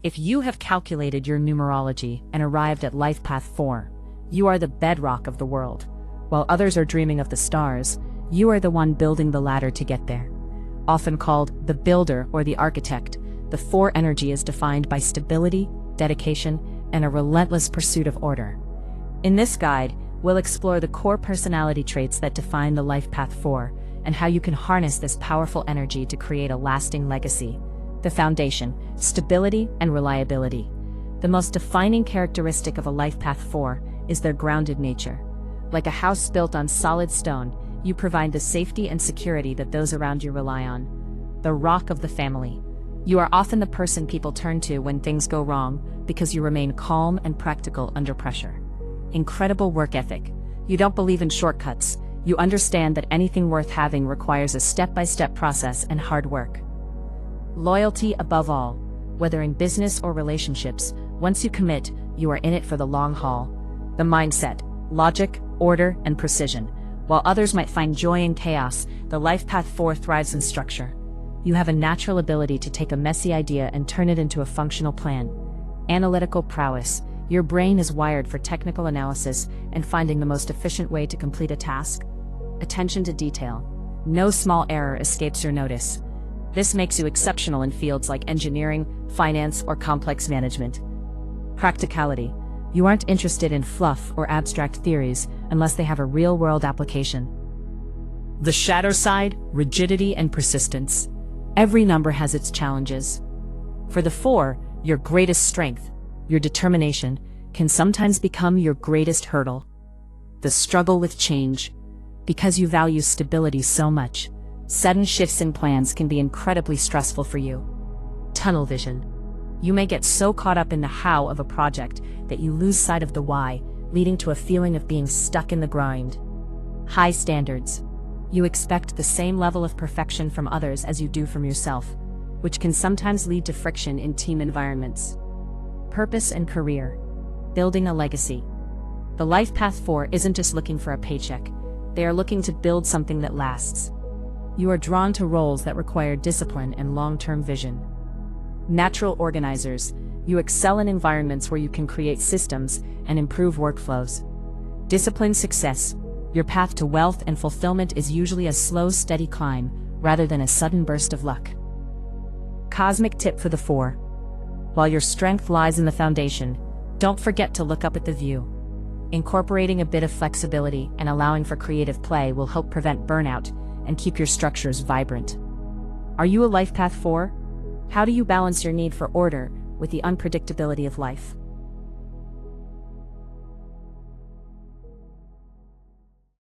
If you have calculated your numerology and arrived at life path 4, you are the bedrock of the world. While others are dreaming of the stars, you are the one building the ladder to get there. Often called the builder or the architect, the 4 energy is defined by stability, dedication, and a relentless pursuit of order. In this guide, we'll explore the core personality traits that define the life path 4 and how you can harness this powerful energy to create a lasting legacy. The foundation, stability and reliability. The most defining characteristic of a life path 4 is their grounded nature. Like a house built on solid stone, you provide the safety and security that those around you rely on. The rock of the family. You are often the person people turn to when things go wrong because you remain calm and practical under pressure. Incredible work ethic. You don't believe in shortcuts. You understand that anything worth having requires a step-by-step process and hard work. Loyalty above all. Whether in business or relationships, once you commit, you are in it for the long haul. The mindset, logic, order, and precision. While others might find joy in chaos, the life path 4 thrives in structure. You have a natural ability to take a messy idea and turn it into a functional plan. Analytical prowess. Your brain is wired for technical analysis and finding the most efficient way to complete a task. Attention to detail. No small error escapes your notice. This makes you exceptional in fields like engineering, finance, or complex management. Practicality. You aren't interested in fluff or abstract theories unless they have a real-world application. The shadow side, rigidity and persistence. Every number has its challenges. For the 4, your greatest strength, your determination, can sometimes become your greatest hurdle. The struggle with change. Because you value stability so much, sudden shifts in plans can be incredibly stressful for you. Tunnel vision. You may get so caught up in the how of a project that you lose sight of the why, leading to a feeling of being stuck in the grind. High standards. You expect the same level of perfection from others as you do from yourself, which can sometimes lead to friction in team environments. Purpose and career. Building a legacy. The life path 4 isn't just looking for a paycheck. They are looking to build something that lasts. You are drawn to roles that require discipline and long-term vision. Natural organizers. You excel in environments where you can create systems and improve workflows. Disciplined success. Your path to wealth and fulfillment is usually a slow, steady climb, rather than a sudden burst of luck. Cosmic tip for the 4. While your strength lies in the foundation, don't forget to look up at the view. Incorporating a bit of flexibility and allowing for creative play will help prevent burnout and keep your structures vibrant. Are you a life path 4? How do you balance your need for order with the unpredictability of life?